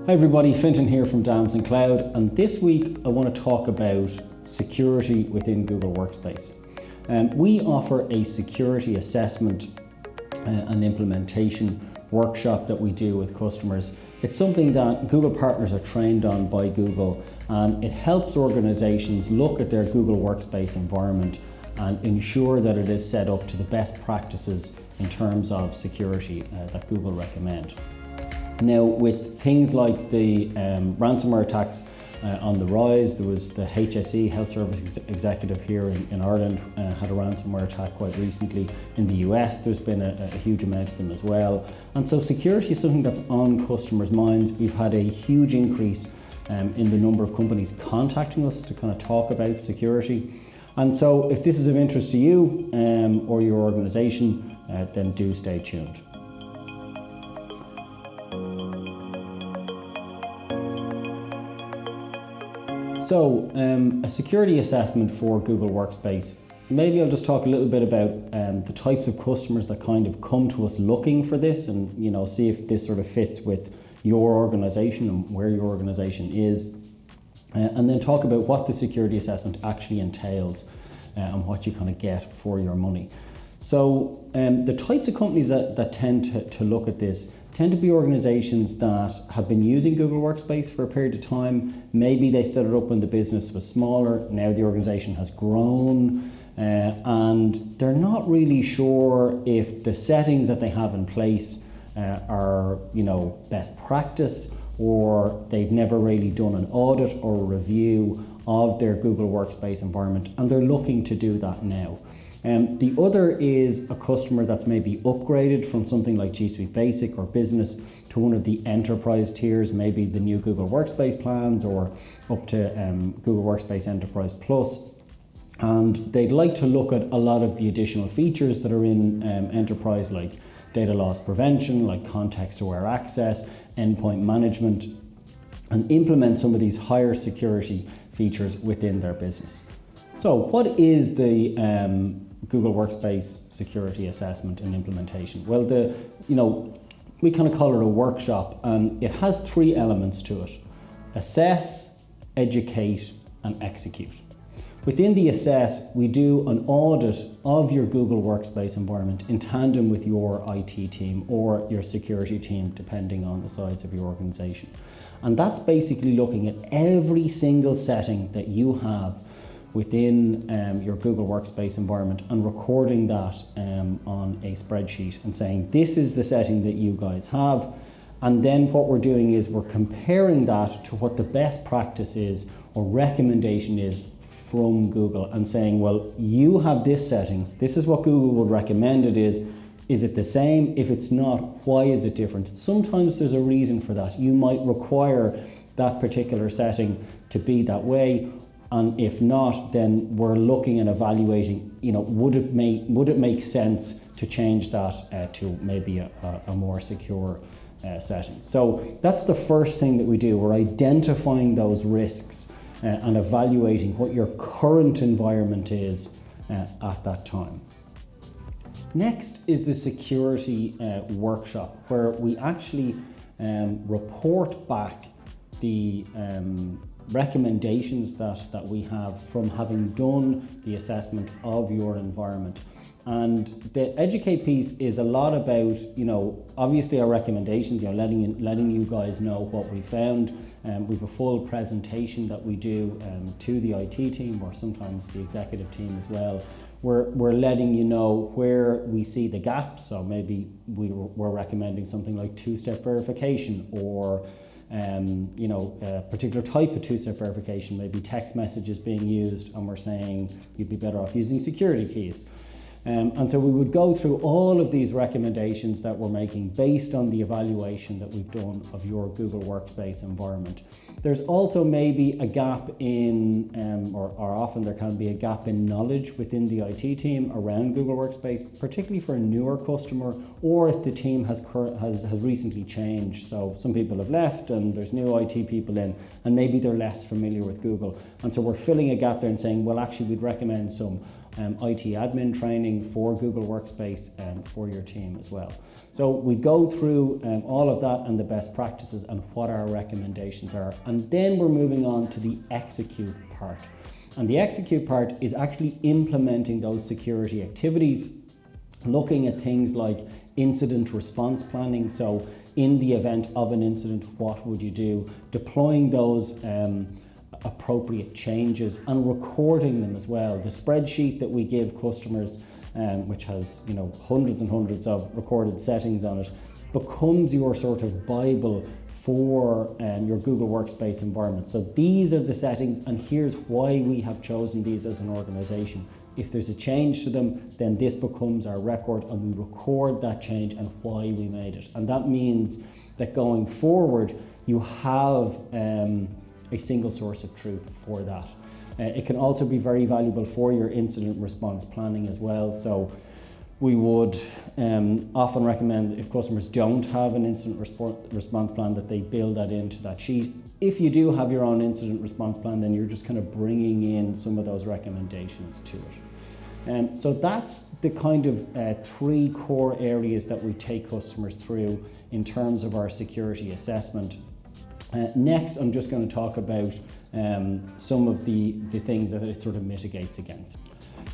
Hi everybody, Fintan here from Damson Cloud, and this week I want to talk about security within Google Workspace. We offer a security assessment and implementation workshop that we do with customers. It's something that Google partners are trained on by Google, and it helps organizations look at their Google Workspace environment and ensure that it is set up to the best practices in terms of security that Google recommend. Now, with things like the ransomware attacks on the rise, there was the HSE, Health Service Executive here in Ireland, had a ransomware attack quite recently. In the US, there's been a huge amount of them as well. And so security is something that's on customers' minds. We've had a huge increase in the number of companies contacting us to kind of talk about security. And so if this is of interest to you or your organization, then do stay tuned. So, a security assessment for Google Workspace. Maybe I'll just talk a little bit about the types of customers that kind of come to us looking for this, and see if this sort of fits with your organization and where your organization is. And then talk about what the security assessment actually entails and what you kind of get for your money. So the types of companies that tend to look at this tend to be organizations that have been using Google Workspace for a period of time. Maybe they set it up when the business was smaller. Now the organization has grown and they're not really sure if the settings that they have in place are best practice, or they've never really done an audit or a review of their Google Workspace environment, and they're looking to do that now. The other is a customer that's maybe upgraded from something like G Suite Basic or Business to one of the enterprise tiers, maybe the new Google Workspace plans or up to Google Workspace Enterprise Plus. And they'd like to look at a lot of the additional features that are in enterprise, like data loss prevention, like context-aware access, endpoint management, and implement some of these higher security features within their business. So what is the Google Workspace security assessment and implementation? Well, we kind of call it a workshop, and it has three elements to it: assess, educate, and execute. Within the assess, we do an audit of your Google Workspace environment in tandem with your IT team or your security team, depending on the size of your organization. And that's basically looking at every single setting that you have within your Google Workspace environment and recording that on a spreadsheet and saying, this is the setting that you guys have. And then what we're doing is we're comparing that to what the best practice is or recommendation is from Google, and saying, well, you have this setting, this is what Google would recommend it is. Is it the same? If it's not, why is it different? Sometimes there's a reason for that. You might require that particular setting to be that way. And if not, then we're looking and evaluating, would it make sense to change that to maybe a more secure setting? So that's the first thing that we do. We're identifying those risks and evaluating what your current environment is at that time. Next is the security workshop, where we actually report back the recommendations that we have from having done the assessment of your environment. And the educate piece is a lot about, obviously our recommendations, letting you guys know what we found. We have a full presentation that we do to the IT team, or sometimes the executive team as well. We're letting you know where we see the gaps. So maybe we're recommending something like two-step verification, or a particular type of two-step verification, maybe text messages being used, and we're saying you'd be better off using security keys. And so we would go through all of these recommendations that we're making based on the evaluation that we've done of your Google Workspace environment. There's also maybe a gap in, or often there can be a gap in knowledge within the IT team around Google Workspace, particularly for a newer customer, or if the team has recently changed. So some people have left and there's new IT people in, and maybe they're less familiar with Google. And so we're filling a gap there and saying, well, actually we'd recommend some IT admin training for Google Workspace for your team as well. So we go through all of that and the best practices and what our recommendations are. And then we're moving on to the execute part. And the execute part is actually implementing those security activities, looking at things like incident response planning. So in the event of an incident, what would you do? Deploying those appropriate changes and recording them as well. The spreadsheet that we give customers, which has hundreds and hundreds of recorded settings on it, becomes your sort of Bible for your Google Workspace environment. So these are the settings, and here's why we have chosen these as an organization. If there's a change to them, then this becomes our record, and we record that change and why we made it. And that means that going forward, you have a single source of truth for that. It can also be very valuable for your incident response planning as well. So we would often recommend, if customers don't have an incident response plan, that they build that into that sheet. If you do have your own incident response plan, then you're just kind of bringing in some of those recommendations to it. So that's the kind of 3 core areas that we take customers through in terms of our security assessment. Next, I'm just going to talk about some of the things that it sort of mitigates against.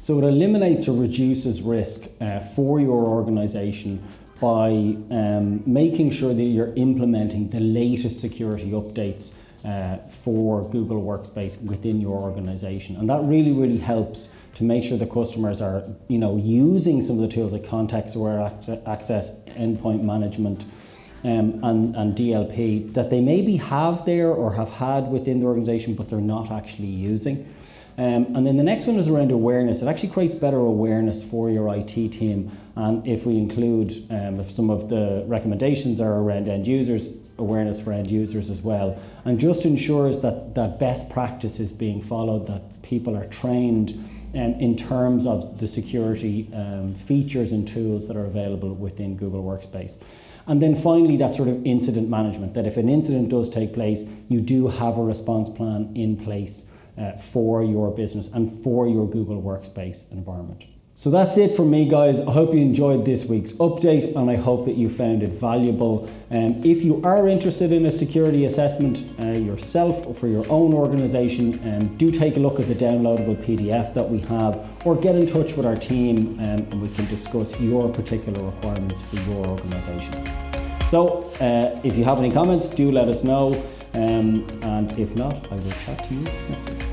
So it eliminates or reduces risk for your organization by making sure that you're implementing the latest security updates for Google Workspace within your organization. And that really helps to make sure the customers are using some of the tools like context-aware access, endpoint management, and DLP that they maybe have there or have had within the organization, but they're not actually using. And then the next one is around awareness. It actually creates better awareness for your IT team. And if we include, if some of the recommendations are around end users, awareness for end users as well. And just ensures that best practice is being followed, that people are trained in terms of the security features and tools that are available within Google Workspace. And then finally, that sort of incident management, that if an incident does take place, you do have a response plan in place for your business and for your Google Workspace environment. So that's it from me, guys. I hope you enjoyed this week's update, and I hope that you found it valuable. If you are interested in a security assessment yourself or for your own organization, do take a look at the downloadable PDF that we have, or get in touch with our team and we can discuss your particular requirements for your organization. So if you have any comments, do let us know. And if not, I will chat to you next week.